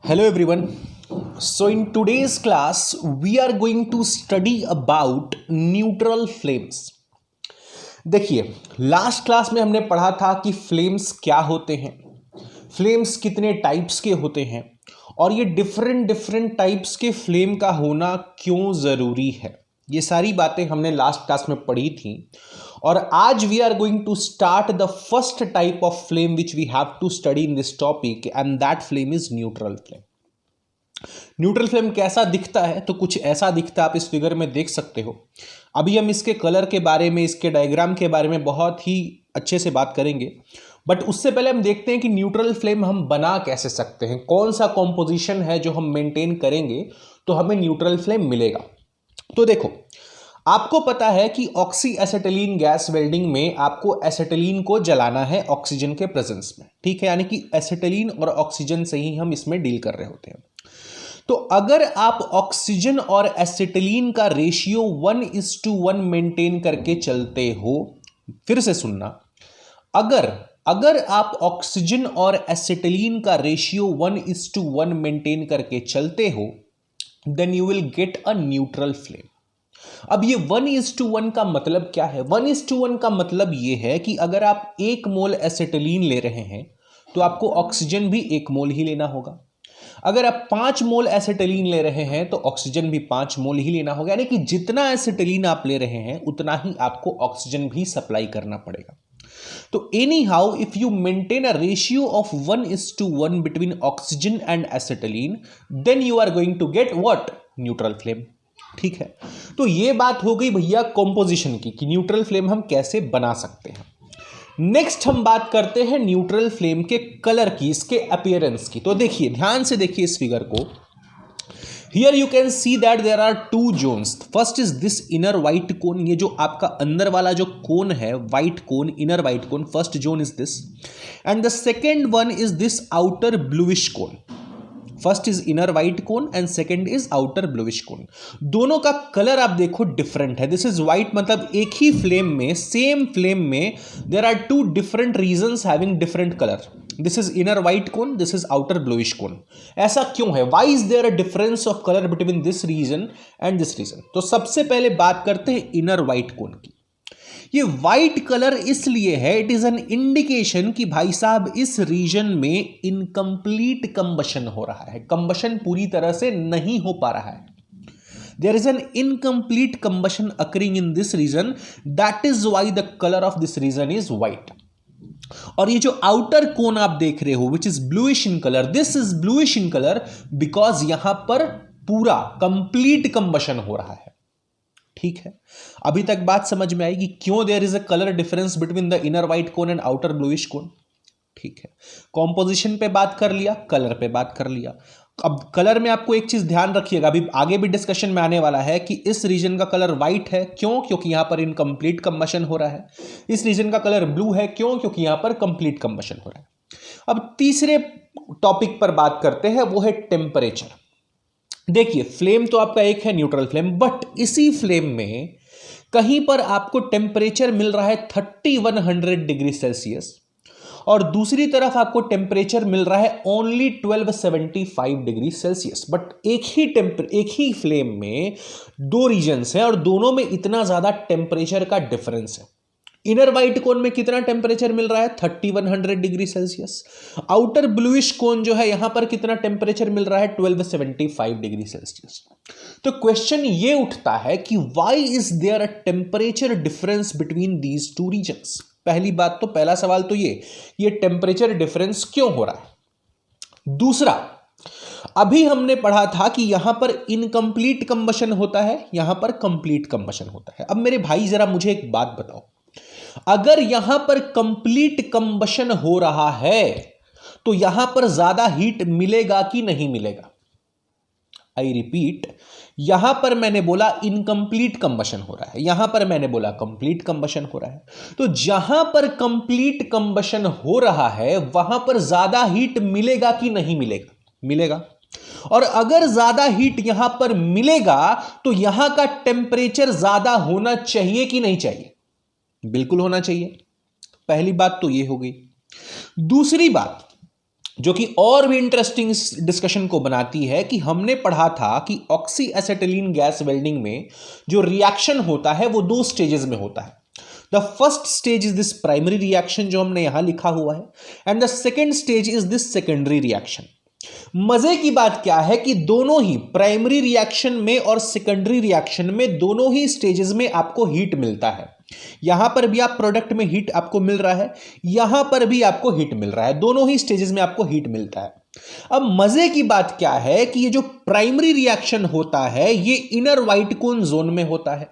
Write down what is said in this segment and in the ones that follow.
Hello everyone. So in today's class we are going to study about neutral flames. देखिए last class में हमने पढ़ा था कि फ्लेम्स क्या होते हैं, फ्लेम्स कितने टाइप्स के होते हैं और ये डिफरेंट टाइप्स के फ्लेम का होना क्यों ज़रूरी है। ये सारी बातें हमने लास्ट क्लास में पढ़ी थी और आज we are going to start the first type of flame which we have to study in this topic and that flame is neutral flame. Neutral flame कैसा दिखता है? तो कुछ ऐसा दिखता है, आप इस फिगर में देख सकते हो। अभी हम इसके कलर के बारे में, इसके डायग्राम के बारे में बहुत ही अच्छे से बात करेंगे, बट उससे पहले हम देखते हैं कि न्यूट्रल फ्लेम हम बना कैसे सकते हैं, कौन सा कॉम्पोजिशन है जो हम मेंटेन करेंगे तो हमें न्यूट्रल फ्लेम मिलेगा। तो देखो, आपको पता है कि ऑक्सी एसिटिलीन गैस वेल्डिंग में आपको एसिटिलीन को जलाना है ऑक्सीजन के प्रेजेंस में, ठीक है, यानी कि एसिटिलीन और ऑक्सीजन से ही हम इसमें डील कर रहे होते हैं। तो अगर आप ऑक्सीजन और एसिटिलीन का रेशियो 1:1 मेंटेन करके चलते हो, फिर से सुनना, अगर आप ऑक्सीजन और एसिटिलीन का रेशियो 1:1 मेंटेन करके चलते हो, then you will get a neutral flame. अब ये 1:1 का मतलब क्या है? 1:1 का मतलब ये है कि अगर आप 1 मोल एसिटिलीन ले रहे हैं तो आपको ऑक्सीजन भी 1 मोल ही लेना होगा। अगर आप 5 मोल एसिटिलीन ले रहे हैं तो ऑक्सीजन भी 5 मोल ही लेना होगा, यानी कि जितना एसिटिलीन आप ले रहे हैं उतना ही आपको ऑक्सीजन भी सप्लाई करना पड़ेगा। तो anyhow if you maintain a ratio of 1:1 between oxygen and acetylene, then you are going to get what? Neutral flame. ठीक है, तो ये बात हो गई भैया कॉम्पोजिशन की कि न्यूट्रल फ्लेम हम कैसे बना सकते हैं। नेक्स्ट हम बात करते हैं न्यूट्रल फ्लेम के कलर की, इसके अपीयरेंस की। तो देखिए, ध्यान से देखिए इस फिगर को। Here you can see that there are 2 zones. First is this inner white cone, ये जो आपका अंदर वाला जो कोन है, white cone, inner white cone, first zone is this, and the second one is this outer bluish cone. First is inner white cone and second is outer bluish cone. दोनों का colour आप देखो different है। This is white, मतलब एक ही flame में, same flame में there are 2 different regions having different colour. This is inner white cone, this is outer bluish cone. ऐसा क्यों है? Why is there a difference of colour between this region and this region? तो सबसे पहले बात करते हैं इनर व्हाइट कोन की। ये व्हाइट कलर इसलिए है, इट इज एन इंडिकेशन कि भाई साहब इस रीजन में इनकम्प्लीट कंबशन हो रहा है, कंबशन पूरी तरह से नहीं हो पा रहा है। There is an incomplete combustion occurring in this region, that is why the colour of this region is white. और ये जो आउटर कोन आप देख रहे हो which is bluish in colour, this is bluish in colour because यहां पर पूरा कंप्लीट कंबशन हो रहा है। ठीक है, अभी तक बात समझ में आएगी क्यों there is a colour difference between the inner white cone and outer bluish cone. ठीक है, कॉम्पोजिशन पे बात कर लिया, कलर पे बात कर लिया। अब कलर में आपको एक चीज ध्यान रखिएगा, अभी आगे भी डिस्कशन में आने वाला है कि इस रीजन का कलर व्हाइट है, क्यों? क्योंकि यहां पर इनकम्प्लीट कंबशन हो रहा है। इस रीजन का कलर ब्लू है, क्यों? क्योंकि यहां पर कंप्लीट कंबशन हो रहा है। अब तीसरे टॉपिक पर बात करते हैं, वो है टेम्परेचर। देखिए, फ्लेम तो आपका एक है न्यूट्रल फ्लेम, बट इसी फ्लेम में कहीं पर आपको टेम्परेचर मिल रहा है 3100 डिग्री सेल्सियस और दूसरी तरफ आपको टेम्परेचर मिल रहा है ओनली 1275 डिग्री सेल्सियस। बट एक ही फ्लेम में 2 रीजन्स हैं और दोनों में इतना ज्यादा टेम्परेचर का डिफरेंस है। इनर व्हाइट कोन में कितना टेम्परेचर मिल रहा है? 3100 डिग्री सेल्सियस। आउटर ब्लूइश कोन जो है, यहां पर कितना टेम्परेचर मिल रहा है? 1275 डिग्री सेल्सियस। तो क्वेश्चन ये उठता है कि why is there a temperature difference between these 2 regions? पहली बात तो, पहला सवाल तो ये टेम्परेचर डिफरेंस क्यों हो रहा है? दूसरा, अभी हमने पढ़ा था कि यहां पर इनकम्प्लीट कंबशन होता है, यहां पर कंप्लीट कंबशन होता है। अब मेरे भाई जरा मुझे एक बात बताओ, अगर यहां पर कंप्लीट कंबशन हो रहा है तो यहां पर ज्यादा हीट मिलेगा कि नहीं मिलेगा? आई रिपीट, यहां पर मैंने बोला इनकम्प्लीट कंबशन हो रहा है, यहां पर मैंने बोला कंप्लीट कंबशन हो रहा है। तो जहां पर कंप्लीट कंबशन हो रहा है वहां पर ज्यादा हीट मिलेगा कि नहीं मिलेगा? मिलेगा। और अगर ज्यादा हीट यहां पर मिलेगा तो यहां का टेम्परेचर ज्यादा होना चाहिए कि नहीं चाहिए? बिल्कुल होना चाहिए। पहली बात तो ये हो गई। दूसरी बात, जो कि और भी इंटरेस्टिंग डिस्कशन को बनाती है कि हमने पढ़ा था कि ऑक्सी एसिटिलीन गैस वेल्डिंग में जो रिएक्शन होता है वो 2 स्टेजेस में होता है। The first stage is this primary reaction जो हमने यहां लिखा हुआ है, and the second stage is this secondary reaction. मजे की बात क्या है कि दोनों ही प्राइमरी रिएक्शन में और सेकेंडरी रिएक्शन में दोनों ही स्टेजेस में आपको हीट मिलता है। यहां पर भी आप प्रोडक्ट में हीट आपको मिल रहा है, यहां पर भी आपको हीट मिल रहा है, दोनों ही स्टेजेस में आपको हीट मिलता है। अब मजे की बात क्या है कि ये जो प्राइमरी रिएक्शन होता है ये इनर व्हाइट कोन जोन में होता है,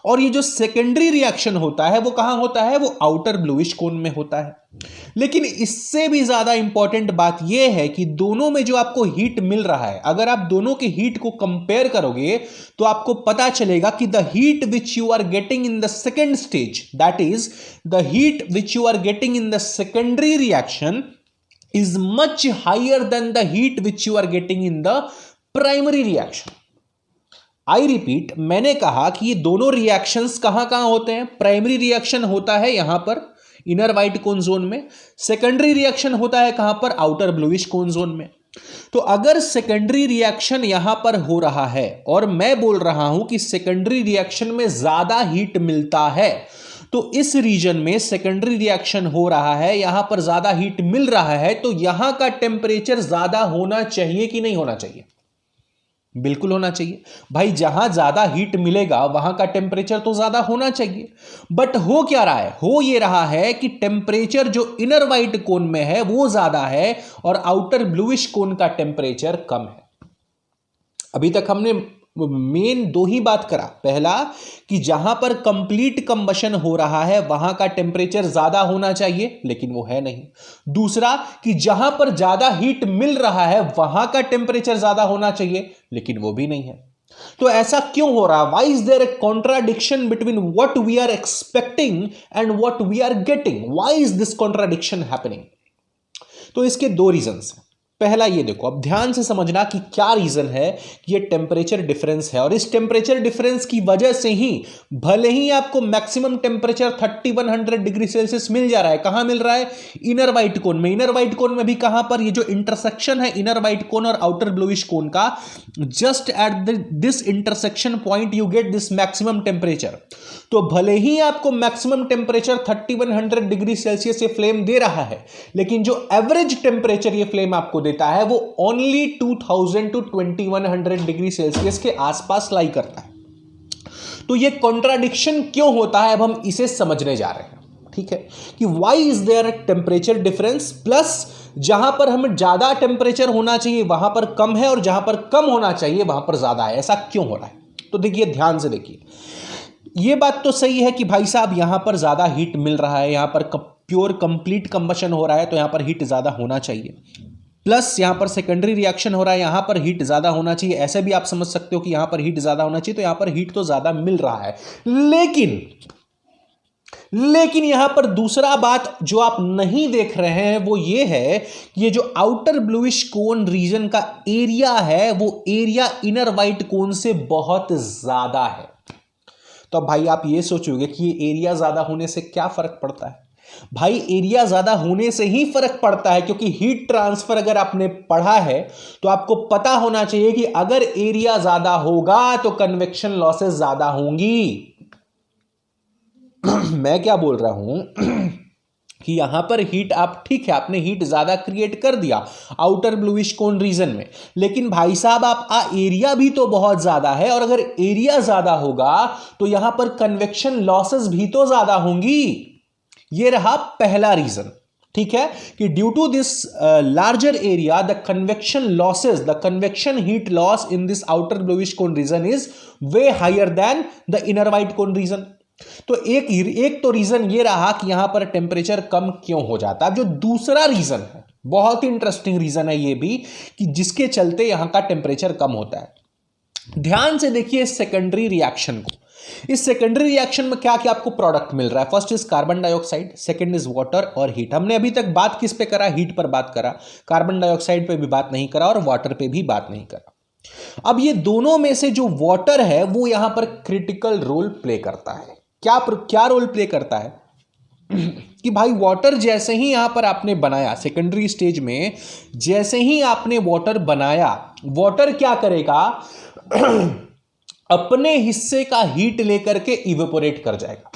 और ये जो सेकेंडरी रिएक्शन होता है वो कहां होता है, वो आउटर ब्लूइश कोन में होता है। लेकिन इससे भी ज्यादा इंपॉर्टेंट बात यह है कि दोनों में जो आपको हीट मिल रहा है, अगर आप दोनों के हीट को कंपेयर करोगे तो आपको पता चलेगा कि the heat which you are getting in the second stage, that is the heat which you are getting in the secondary reaction is much higher than the heat which you are getting in the primary reaction. I repeat, मैंने कहा कि ये दोनों reactions कहां होते हैं। Primary reaction होता है यहां पर इनर व्हाइट कोन जोन में, सेकेंडरी रिएक्शन होता है कहां पर, आउटर ब्लूइश कोन जोन में। तो अगर सेकेंडरी रिएक्शन यहां पर हो रहा है और मैं बोल रहा हूं कि सेकेंडरी रिएक्शन में ज्यादा हीट मिलता है, तो इस रीजन में सेकेंडरी रिएक्शन हो रहा है, यहां पर ज्यादा हीट मिल रहा है, तो यहां का टेम्परेचर ज्यादा होना चाहिए कि नहीं होना चाहिए? बिल्कुल होना चाहिए भाई। जहां ज्यादा हीट मिलेगा वहां का टेम्परेचर तो ज्यादा होना चाहिए। बट हो क्या रहा है, हो ये रहा है कि टेम्परेचर जो इनर व्हाइट कोन में है वो ज्यादा है और आउटर ब्लूइश कोन का टेम्परेचर कम है। अभी तक हमने मेन 2 ही बात करा। पहला कि जहां पर कंप्लीट कंबशन हो रहा है वहां का टेम्परेचर ज्यादा होना चाहिए, लेकिन वो है नहीं। दूसरा कि जहां पर ज्यादा हीट मिल रहा है वहां का टेम्परेचर ज्यादा होना चाहिए, लेकिन वो भी नहीं है। तो ऐसा क्यों हो रहा है? Why is there a contradiction between what we are expecting and what we are getting? Why is this contradiction happening? तो इसके 2 रीजंस हैं। पहला ये देखो, अब ध्यान से समझना कि क्या रीजन है कि ये टेम्परेचर डिफरेंस है, और इस टेम्परेचर डिफरेंस की वजह से ही भले ही आपको मैक्सिमम टेम्परेचर 3100 डिग्री सेल्सियस मिल जा रहा है, कहां मिल रहा है, इनर व्हाइट कोन में। इनर व्हाइट कोन में भी कहां पर, ये जो इंटरसेक्शन है इनर व्हाइट कोन और आउटर ब्लूइश कोन का, just at this intersection point you get this maximum temperature. तो भले ही आपको मैक्सिमम टेम्परेचर 3100 डिग्री सेल्सियस ये फ्लेम दे रहा है, लेकिन जो एवरेज टेम्परेचर ये फ्लेम आपको देता है वो ओनली 2000 टू 2100 डिग्री सेल्सियस के आसपास लाई करता है। तो ये कॉन्ट्राडिक्शन क्यों होता है, अब हम इसे समझने जा रहे हैं। ठीक है, कि why is there temperature difference, plus जहां पर हमें ज्यादा टेम्परेचर होना चाहिए वहां पर कम है और जहां पर कम होना चाहिए वहां पर ज्यादा है, ऐसा क्यों हो रहा है? तो देखिए, ध्यान से देखिए, ये बात तो सही है कि भाई साहब यहां पर ज्यादा हीट मिल रहा है, यहां पर प्योर कंप्लीट कंबशन हो रहा है तो यहां पर हीट ज्यादा होना चाहिए, प्लस यहां पर सेकेंडरी रिएक्शन हो रहा है, यहां पर हीट ज्यादा होना चाहिए। ऐसे भी आप समझ सकते हो कि यहां पर हीट ज्यादा होना चाहिए, तो यहां पर हीट तो ज्यादा मिल रहा है। लेकिन यहां पर दूसरा बात जो आप नहीं देख रहे हैं वो ये है कि ये जो आउटर ब्लूइश कोन रीजन का एरिया है वो एरिया इनर व्हाइट कोन से बहुत ज्यादा है। तो अब भाई आप ये सोचोगे कि ये एरिया ज्यादा होने से क्या फर्क पड़ता है? भाई एरिया ज्यादा होने से ही फर्क पड़ता है, क्योंकि हीट ट्रांसफर अगर आपने पढ़ा है तो आपको पता होना चाहिए कि अगर एरिया ज्यादा होगा तो कन्वेक्शन लॉसेस ज्यादा होंगी। मैं क्या बोल रहा हूं कि यहां पर हीट, आप ठीक है आपने हीट ज्यादा क्रिएट कर दिया आउटर ब्लूइश कोन रीजन में, लेकिन भाई साहब आप एरिया भी तो बहुत ज्यादा है, और अगर एरिया ज्यादा होगा तो यहां पर कन्वेक्शन लॉसेस भी तो ज्यादा होंगी। ये रहा पहला रीजन। ठीक है, कि due to this larger area the convection losses, the convection heat loss in this outer bluish cone region is way higher than the inner white cone region. तो एक तो रीजन ये रहा कि यहां पर टेम्परेचर कम क्यों हो जाता है। जो दूसरा रीजन है, बहुत ही इंटरेस्टिंग रीजन है ये भी, कि जिसके चलते यहां का टेम्परेचर कम होता है। ध्यान से देखिए इस सेकेंडरी रिएक्शन को। इस सेकेंडरी रिएक्शन में क्या क्या आपको प्रोडक्ट मिल रहा है? First is carbon dioxide, second is water और हीट। हमने अभी तक बात किस पे करा? हीट पर बात करा, कार्बन डाइऑक्साइड पे भी बात नहीं करा और वाटर पे भी बात नहीं करा। अब ये दोनों में से जो वाटर है वो यहां पर क्रिटिकल रोल प्ले करता है। क्या रोल प्ले करता है? कि भाई वाटर जैसे ही यहां पर आपने बनाया सेकेंडरी स्टेज में, जैसे ही आपने वाटर बनाया, वाटर क्या करेगा अपने हिस्से का हीट लेकर के इवेपोरेट कर जाएगा।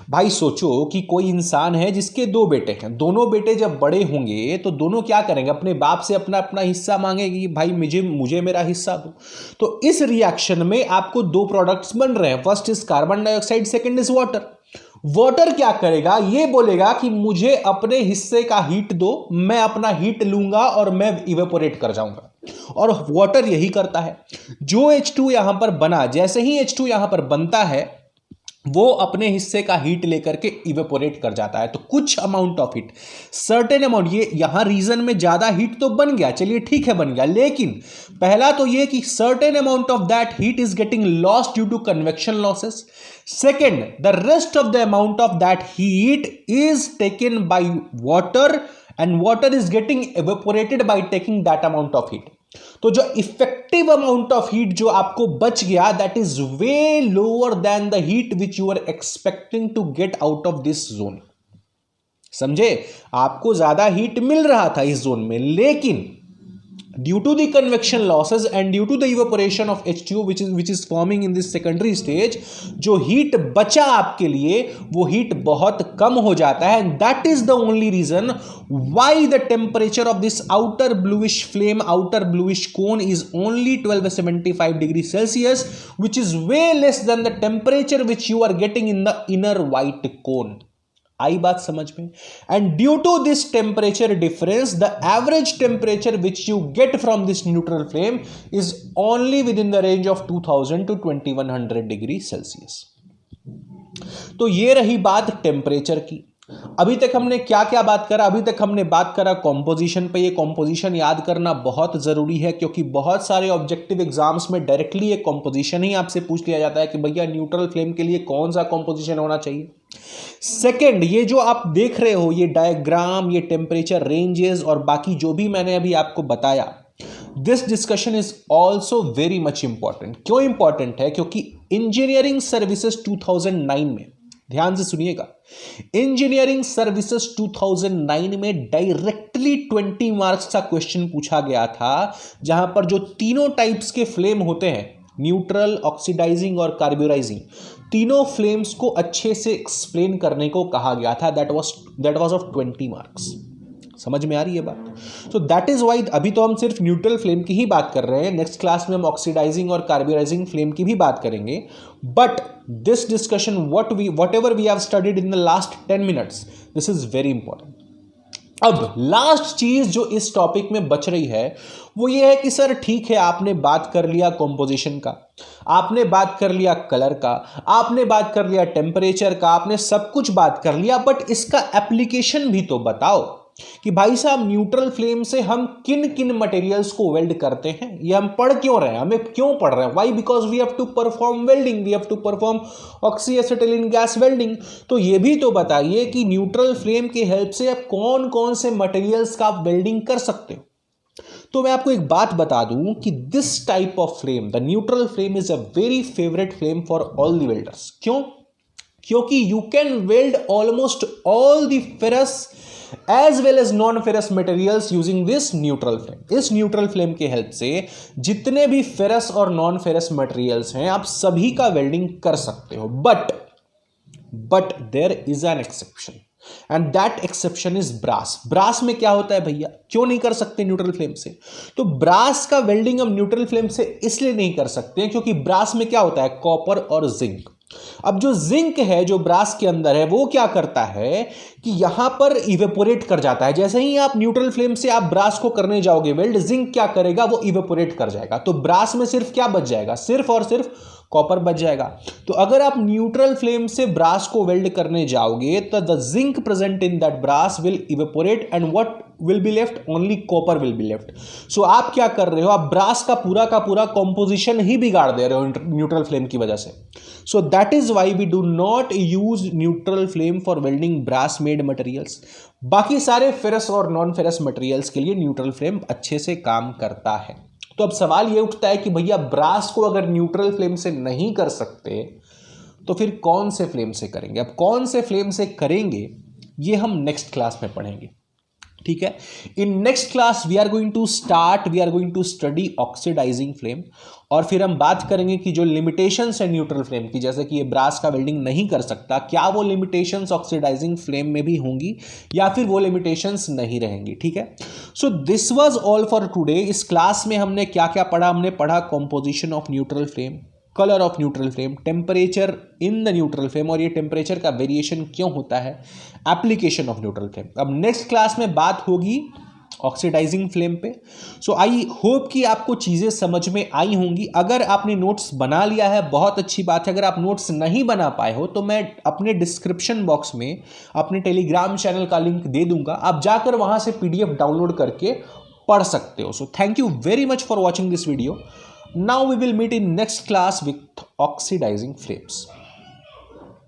भाई सोचो कि कोई इंसान है जिसके दो बेटे हैं, दोनों बेटे जब बड़े होंगे तो दोनों क्या करेंगे, अपने बाप से अपना अपना हिस्सा मांगेंगे कि भाई मुझे मेरा हिस्सा दो। तो इस रिएक्शन में आपको दो प्रोडक्ट्स बन रहे हैं, first is carbon dioxide, second is water. Water क्या करेगा, ये बोलेगा कि मुझे अपने हिस्से का हीट दो, मैं अपना हीट लूंगा और मैं इवेपोरेट कर जाऊंगा। और वाटर यही करता है। जो H2 यहां पर बना, जैसे ही H2 यहां पर बनता है वो अपने हिस्से का हीट लेकर के इवेपोरेट कर जाता है। तो कुछ amount of heat, certain amount, ये यहां रीजन में ज्यादा हीट तो बन गया, चलिए ठीक है बन गया, लेकिन पहला तो ये कि certain amount of that heat is getting lost due to convection losses. Second, the rest of the amount of that heat is taken by water and water is getting evaporated by taking that amount of heat. तो जो effective amount of heat जो आपको बच गया, that is way lower than the heat which you are expecting to get out of this zone. समझे, आपको ज्यादा heat मिल रहा था इस जोन में, लेकिन due to the convection losses and due to the evaporation of H2 which is forming in this secondary stage, जो heat बचा आपके लिए वो हीट बहुत कम हो जाता है। And that is the only reason why the temperature of this outer bluish flame, outer bluish cone is only 1275 degree Celsius, which is way less than the temperature which you are getting in the inner white cone. आई बात समझ में? And due to this temperature difference, the average temperature which you get from this neutral flame is only within the range of 2000 to 2100 degree Celsius. तो ये रही बात temperature की। अभी तक हमने क्या क्या बात करा, अभी तक हमने बात करा कॉम्पोजिशन पे। ये कॉम्पोजिशन याद करना बहुत जरूरी है, क्योंकि बहुत सारे ऑब्जेक्टिव एग्जाम्स में डायरेक्टली ये कॉम्पोजिशन ही आपसे पूछ लिया जाता है कि भैया न्यूट्रल फ्लेम के लिए कौन सा कॉम्पोजिशन होना चाहिए। सेकेंड, ये जो आप देख रहे हो ये डायग्राम, ये टेम्परेचर रेंजेस और बाकी जो भी मैंने अभी आपको बताया, this discussion is also very much important. क्यों इंपॉर्टेंट है? क्योंकि इंजीनियरिंग सर्विसेज 2009 में, ध्यान से सुनिएगा, इंजीनियरिंग सर्विसेज 2009 में डायरेक्टली 20 मार्क्स का क्वेश्चन पूछा गया था, जहां पर जो तीनों टाइप्स के फ्लेम होते हैं, न्यूट्रल, ऑक्सीडाइजिंग और कार्ब्यूराइजिंग, तीनों फ्लेम्स को अच्छे से एक्सप्लेन करने को कहा गया था। That was of 20 marks. समझ में आ रही है बात? सो दैट इज वाई अभी तो हम सिर्फ न्यूट्रल फ्लेम की ही बात कर रहे हैं, नेक्स्ट क्लास में हम ऑक्सीडाइजिंग और कार्ब्यूराइजिंग फ्लेम की भी बात करेंगे। But this discussion whatever we have studied in the last 10 minutes, this is very important. अब लास्ट चीज जो इस टॉपिक में बच रही है वो ये है कि सर ठीक है, आपने बात कर लिया कॉम्पोजिशन का, आपने बात कर लिया कलर का, आपने बात कर लिया टेम्परेचर का, आपने सब कुछ बात कर लिया, बट इसका एप्लीकेशन भी तो बताओ कि भाई साहब न्यूट्रल फ्लेम से हम किन किन मटेरियल्स को वेल्ड करते हैं। ये हम पढ़ क्यों रहे हैं, हमें क्यों पढ़ रहे हैं? Why? Because we have to perform welding, we have to perform oxyacetylene gas welding. तो ये भी तो बताइए कि न्यूट्रल फ्लेम की हेल्प से आप कौन कौन से मटेरियल्स का आप वेल्डिंग कर सकते हो। तो मैं आपको एक बात बता दूं कि this type of flame, the neutral flame, is a very favourite flame for all the welders. क्यों? क्योंकि you can weld almost all the ferrous as well as non-ferrous materials using this neutral flame। इस neutral flame के help से जितने भी ferrous और non ferrous materials हैं आप सभी का वेल्डिंग कर सकते हो। But there is an exception and that exception is brass. Brass में क्या होता है भैया, क्यों नहीं कर सकते न्यूट्रल फ्लेम से? तो ब्रास का वेल्डिंग हम न्यूट्रल फ्लेम से इसलिए नहीं कर सकते क्योंकि ब्रास में क्या होता है, कॉपर और जिंक। अब जो जिंक है जो ब्रास के अंदर है वो क्या करता है कि यहां पर इवेपोरेट कर जाता है। जैसे ही आप न्यूट्रल फ्लेम से आप ब्रास को करने जाओगे वेल्ड, जिंक क्या करेगा, वो इवेपोरेट कर जाएगा। तो ब्रास में सिर्फ क्या बच जाएगा, सिर्फ और सिर्फ कॉपर बच जाएगा। तो अगर आप न्यूट्रल फ्लेम से ब्रास को वेल्ड करने जाओगे तो the zinc present in that brass will evaporate and what will be left, only copper will be left. So आप क्या कर रहे हो, आप ब्रास का पूरा कॉम्पोजिशन ही बिगाड़ दे रहे हो न्यूट्रल फ्लेम की वजह से। So that is why we do not use neutral flame for welding brass made materials. बाकी सारे फेरस और नॉन फेरस मटेरियल्स के लिए न्यूट्रल फ्लेम अच्छे से काम करता है। तो अब सवाल ये उठता है कि भैया ब्रास को अगर न्यूट्रल फ्लेम से नहीं कर सकते तो फिर कौन से फ्लेम से करेंगे? अब कौन से फ्लेम से करेंगे ये हम नेक्स्ट क्लास में पढ़ेंगे, ठीक है। In next class we are going to study oxidising flame, और फिर हम बात करेंगे कि जो लिमिटेशंस है न्यूट्रल फ्लेम की, जैसे कि ये ब्रास का वेल्डिंग नहीं कर सकता, क्या वो लिमिटेशंस ऑक्सीडाइजिंग फ्लेम में भी होंगी या फिर वो लिमिटेशंस नहीं रहेंगी, ठीक है। So this was all for today. इस क्लास में हमने क्या क्या पढ़ा? हमने पढ़ा composition of neutral flame, colour of neutral flame, temperature in the neutral flame, और ये टेम्परेचर का वेरिएशन क्यों होता है, एप्लीकेशन ऑफ न्यूट्रल फ्लेम। अब नेक्स्ट क्लास में बात होगी ऑक्सीडाइजिंग फ्लेम पे। सो आई होप कि आपको चीज़ें समझ में आई होंगी। अगर आपने नोट्स बना लिया है बहुत अच्छी बात है, अगर आप नोट्स नहीं बना पाए हो तो मैं अपने डिस्क्रिप्शन बॉक्स में अपने टेलीग्राम चैनल का लिंक दे दूंगा, आप जाकर वहाँ से PDF डाउनलोड करके पढ़ सकते हो। So thank you very much for watching this video. Now we will meet in next class with oxidizing flames.